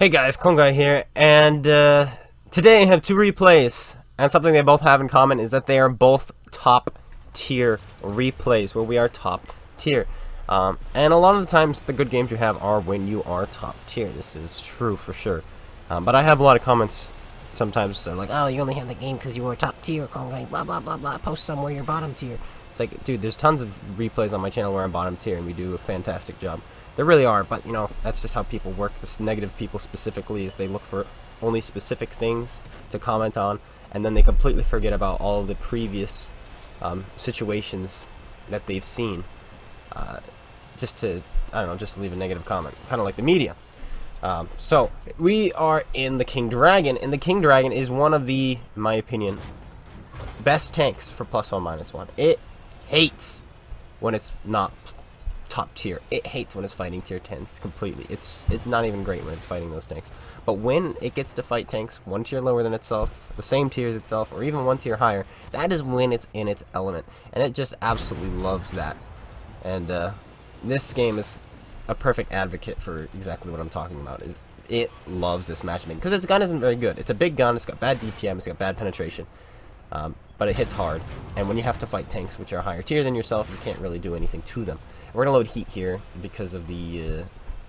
Hey guys, Clone Guy here, and today I have two replays, and something they both have in common is that they are both top tier replays, where we are top tier. And a lot of the times the good games you have are when you are top tier. This is true for sure. But I have a lot of comments sometimes. They're like, oh, you only have the game because you were top tier, Clone Guy, blah blah blah blah, post somewhere you're bottom tier. It's like, dude, there's tons of replays on my channel where I'm bottom tier, and we do a fantastic job. There really are, but you know, that's just how people work. This negative people specifically is they look for only specific things to comment on, and then they completely forget about all of the previous situations that they've seen, just to, I don't know, just to leave a negative comment, kind of like the media. So we are in the King Dragon, and the King Dragon is one of the, in my opinion, best tanks for +1 -1. It hates when it's not top tier. It hates when it's fighting tier 10s completely. It's not even great when it's fighting those tanks. But when it gets to fight tanks one tier lower than itself, the same tier as itself, or even one tier higher, that is when it's in its element. And it just absolutely loves that. And this game is a perfect advocate for exactly what I'm talking about. Is it loves this matchmaking because its gun isn't very good. It's a big gun. It's got bad DPM. It's got bad penetration. But it hits hard, and when you have to fight tanks which are higher tier than yourself, you can't really do anything to them. We're gonna load heat here because of the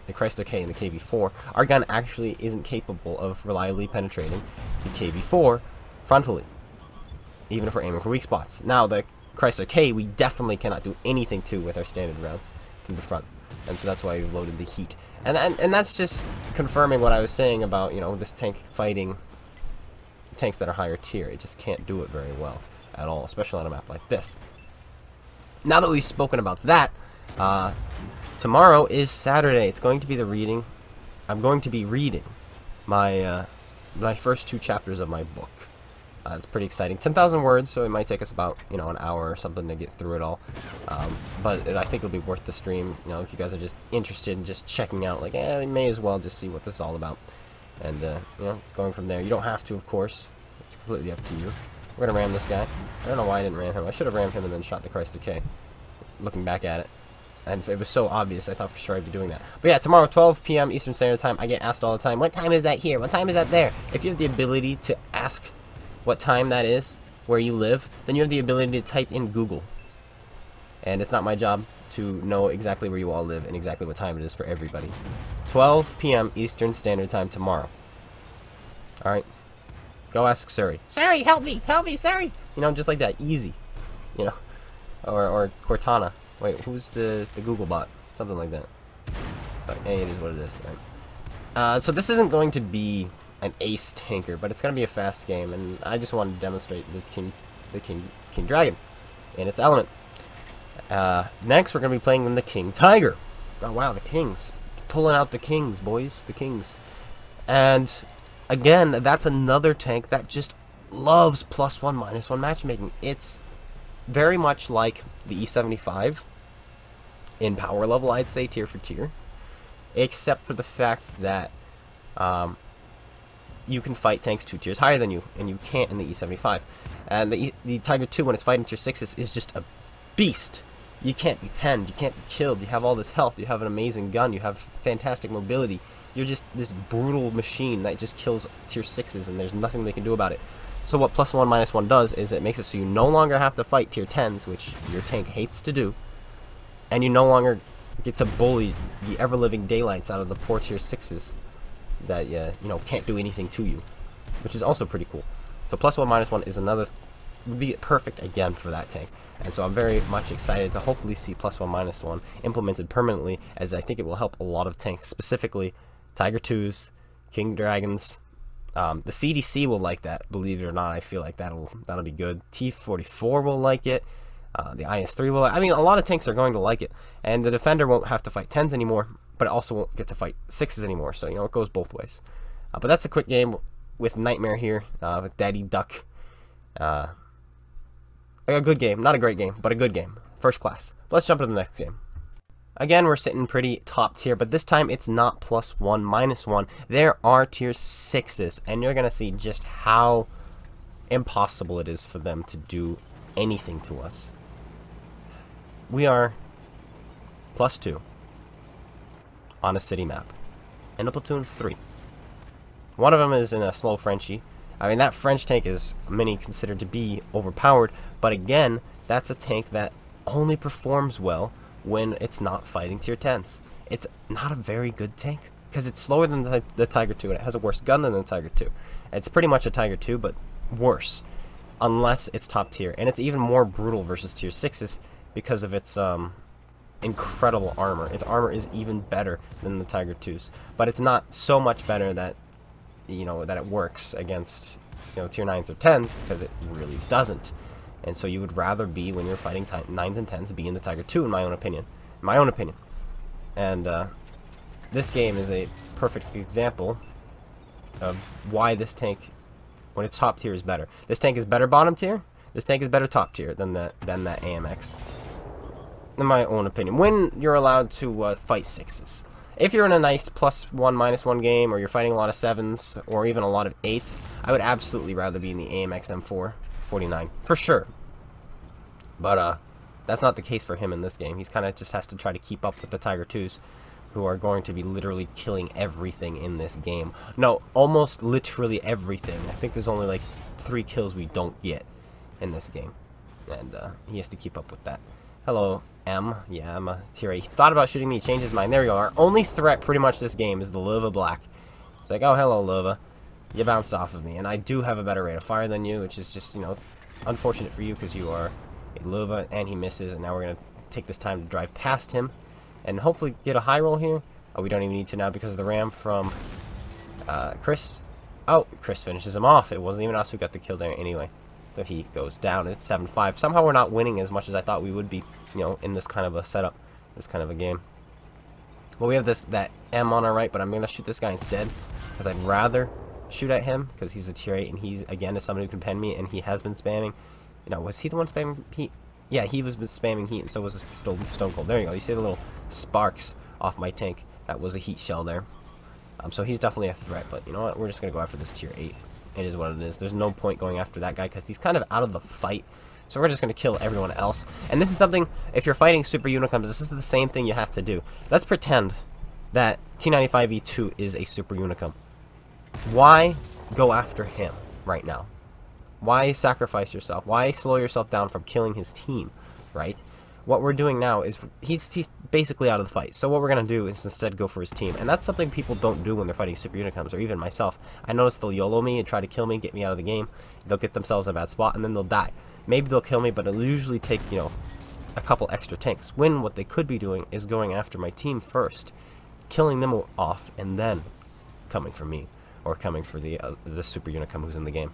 Chrysler K and the KV4. Our gun actually isn't capable of reliably penetrating the KV4 frontally, even if we're aiming for weak spots. Now the Chrysler K we definitely cannot do anything to with our standard rounds through the front, and so that's why we've loaded the heat. And that's just confirming what I was saying about, you know, this tank fighting tanks that are higher tier. It just can't do it very well at all, especially on a map like this. Now that we've spoken about that, tomorrow is Saturday. It's going to be the reading. I'm going to be reading my my first 2 chapters of my book. It's pretty exciting. 10,000 words, so it might take us about, you know, an hour or something to get through it all. But I think it'll be worth the stream. You know, if you guys are just interested in just checking out, like, we may as well just see what this is all about. And, you know, going from there. You don't have to, of course. It's completely up to you. We're gonna ram this guy. I don't know why I didn't ram him. I should have rammed him and then shot the Chrysler K. Looking back at it. And it was so obvious, I thought for sure I'd be doing that. But yeah, tomorrow, 12 p.m. Eastern Standard Time. I get asked all the time, what time is that here? What time is that there? If you have the ability to ask what time that is where you live, then you have the ability to type in Google. And it's not my job to know exactly where you all live and exactly what time it is for everybody. 12 p.m. Eastern Standard Time tomorrow. Alright? Go ask Suri. Suri, help me! Help me, Suri! You know, just like that. Easy. You know? Or Cortana. Wait, who's the Google bot? Something like that. But hey, it is what it is. Right? So this isn't going to be an ace tanker, but it's going to be a fast game, and I just wanted to demonstrate the King Dragon in its element. Next, we're going to be playing the King Tiger. Oh wow, the Kings. Pulling out the Kings, boys. The Kings. And again, that's another tank that just loves +1 -1 matchmaking. It's very much like the E75 in power level, I'd say, tier for tier. Except for the fact that you can fight tanks 2 tiers higher than you, and you can't in the E75. And the Tiger 2, when it's fighting tier 6s, is just a beast. You can't be penned, you can't be killed, you have all this health, you have an amazing gun, you have fantastic mobility. You're just this brutal machine that just kills tier 6s, and there's nothing they can do about it. So what +1 -1 does is it makes it so you no longer have to fight tier 10s, which your tank hates to do, and you no longer get to bully the ever-living daylights out of the poor tier 6s that, you know, can't do anything to you, which is also pretty cool. So +1 -1 is another, would be perfect again for that tank. And so I'm very much excited to hopefully see +1 -1 implemented permanently, as I think it will help a lot of tanks, specifically Tiger 2s, King Dragons. The CDC will like that, believe it or not. I feel like that'll be good. T44 will like it. The IS3 will like it. I mean, a lot of tanks are going to like it. And the Defender won't have to fight 10s anymore, but it also won't get to fight 6s anymore. So, you know, it goes both ways. But that's a quick game with Nightmare here, with Daddy Duck. A good game. Not a great game, but a good game. First class. But let's jump into the next game. Again, we're sitting pretty top tier, but this time it's not +1 -1. There are tier 6s, and you're going to see just how impossible it is for them to do anything to us. We are +2 on a city map, and a platoon of 3. One of them is in a slow Frenchie. I mean, that French tank is many considered to be overpowered, but again, that's a tank that only performs well when it's not fighting tier 10s. It's not a very good tank, because it's slower than the Tiger 2, and it has a worse gun than the Tiger 2. It's pretty much a Tiger 2, but worse, unless it's top tier. And it's even more brutal versus tier 6s because of its incredible armor. Its armor is even better than the Tiger 2's, but it's not so much better that, you know, that it works against, you know, tier 9s or 10s, because it really doesn't. And so you would rather be, when you're fighting 9s and 10s, be in the Tiger 2, in my own opinion. And this game is a perfect example of why this tank, when it's top tier, is better. This tank is better bottom tier. This tank is better top tier than that AMX, in my own opinion. When you're allowed to fight 6s. If you're in a nice +1, -1 game, or you're fighting a lot of 7s, or even a lot of 8s, I would absolutely rather be in the AMX M4 49, for sure. But that's not the case for him in this game. He's kind of just has to try to keep up with the Tiger 2s, who are going to be literally killing everything in this game. No, almost literally everything. I think there's only like 3 kills we don't get in this game, and he has to keep up with that. Hello, M. Yeah, I'm a tier 8. He thought about shooting me, he changed his mind. There we go. Our only threat pretty much this game is the Lova Black. It's like, oh, hello, Lova. You bounced off of me, and I do have a better rate of fire than you, which is just, you know, unfortunate for you, because you are a Lova, and he misses, and now we're going to take this time to drive past him, and hopefully get a high roll here. Oh, we don't even need to now because of the ram from Chris. Oh, Chris finishes him off. It wasn't even us who got the kill there anyway. So he goes down. It's 7-5. Somehow we're not winning as much as I thought we would be, you know, in this kind of a setup, this kind of a game. Well, we have that M on our right, but I'm going to shoot this guy instead, because I'd rather shoot at him, because he's a tier 8, and he's, again, is someone who can pen me, and he has been spamming. You know, was he the one spamming heat? Yeah, he was spamming heat, and so was Stone Cold. There you go. You see the little sparks off my tank. That was a heat shell there. So he's definitely a threat, but you know what? We're just going to go after this tier 8. It is what it is. There's no point going after that guy because he's kind of out of the fight. So we're just going to kill everyone else. And this is something, if you're fighting Super Unicoms, this is the same thing you have to do. Let's pretend that T95E2 is a Super Unicum. Why go after him right now? Why sacrifice yourself? Why slow yourself down from killing his team, right? What we're doing now is he's basically out of the fight. So what we're going to do is instead go for his team. And that's something people don't do when they're fighting Super Unicoms, or even myself. I notice they'll YOLO me and try to kill me, get me out of the game. They'll get themselves in a bad spot, and then they'll die. Maybe they'll kill me, but it'll usually take, you know, a couple extra tanks. When what they could be doing is going after my team first, killing them off, and then coming for me, or coming for the Super Unicum who's in the game.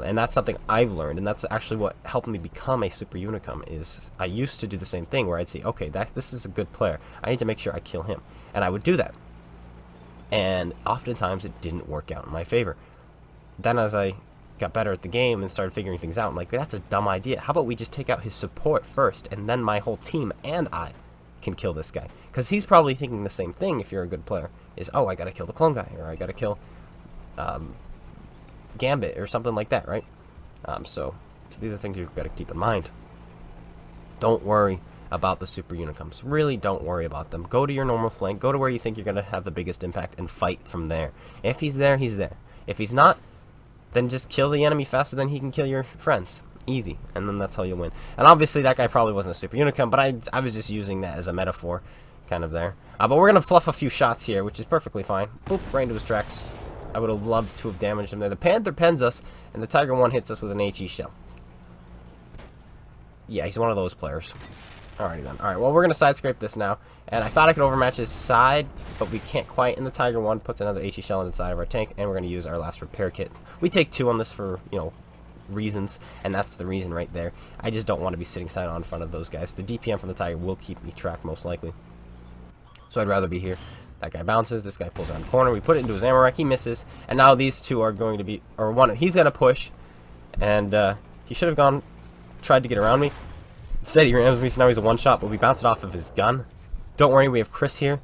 And that's something I've learned, and that's actually what helped me become a Super Unicum. Is I used to do the same thing where I'd see, okay, this is a good player, I need to make sure I kill him, and I would do that. And oftentimes it didn't work out in my favor. Then as I got better at the game and started figuring things out, I'm like, that's a dumb idea. How about we just take out his support first, and then my whole team and I can kill this guy? Because he's probably thinking the same thing if you're a good player, is, oh, I gotta kill the clone guy, or I gotta kill Gambit or something like that, right? So these are things you've got to keep in mind. Don't worry about the Super Unicums. Really don't worry about them. Go to your normal flank. Go to where you think you're going to have the biggest impact and fight from there. If he's there, he's there. If he's not, then just kill the enemy faster than he can kill your friends. Easy. And then that's how you win. And obviously that guy probably wasn't a Super Unicum, but I was just using that as a metaphor kind of there. But we're going to fluff a few shots here, which is perfectly fine. Boop, right into his tracks. I would have loved to have damaged him there. The Panther pens us, and the Tiger 1 hits us with an HE shell. Yeah, he's one of those players. Alrighty then. Alright, well, we're going to side scrape this now. And I thought I could overmatch his side, but we can't quite. And the Tiger 1 puts another HE shell inside of our tank, and we're going to use our last repair kit. We take 2 on this for, you know, reasons, and that's the reason right there. I just don't want to be sitting side on in front of those guys. The DPM from the Tiger will keep me tracked, most likely. So I'd rather be here. That guy bounces, this guy pulls around the corner, we put it into his ammo rack, he misses, and now these two are going to be, or one, he's going to push, and he should have tried to get around me. Instead he rams me, so now he's a one-shot, but we bounce it off of his gun. Don't worry, we have Chris here,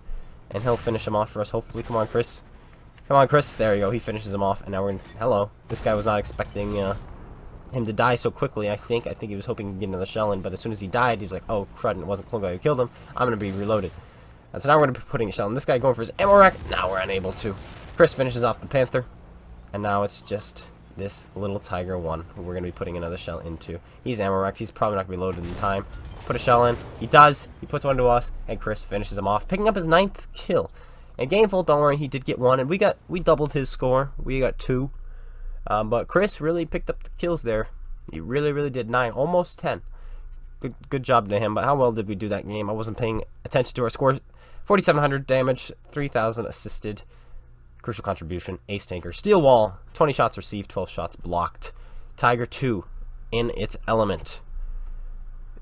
and he'll finish him off for us, hopefully. Come on, Chris. Come on, Chris. There you go, he finishes him off, and now we're in, hello. This guy was not expecting him to die so quickly, I think. I think he was hoping to get another shell in, but as soon as he died, he was like, oh, crud, and it wasn't Clone Guy who killed him. I'm going to be reloaded. And so now we're going to be putting a shell in this guy, going for his ammo rack. Now we're unable to. Chris finishes off the Panther. And now it's just this little Tiger 1 who we're going to be putting another shell into. He's ammo wrecked. He's probably not going to be loaded in time. Put a shell in. He does. He puts one to us, and Chris finishes him off, picking up his 9th kill. And Gameful, don't worry, he did get 1, and we doubled his score. We got 2. But Chris really picked up the kills there. He really did. 9, almost 10. Good job to him. But how well did we do that game? I wasn't paying attention to our score. 4,700 damage, 3,000 assisted. Crucial contribution, ace tanker, steel wall, 20 shots received, 12 shots blocked. Tiger 2 in its element.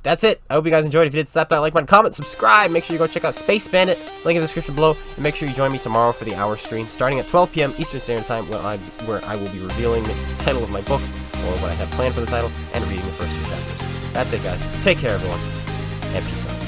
That's it. I hope you guys enjoyed. If you did, slap that like button, comment, subscribe. Make sure you go check out Space Bandit. Link in the description below. And make sure you join me tomorrow for the hour stream, starting at 12 p.m. Eastern Standard Time, where I will be revealing the title of my book, or what I have planned for the title, and reading the first 2 chapters. That's it, guys. Take care, everyone, and peace out.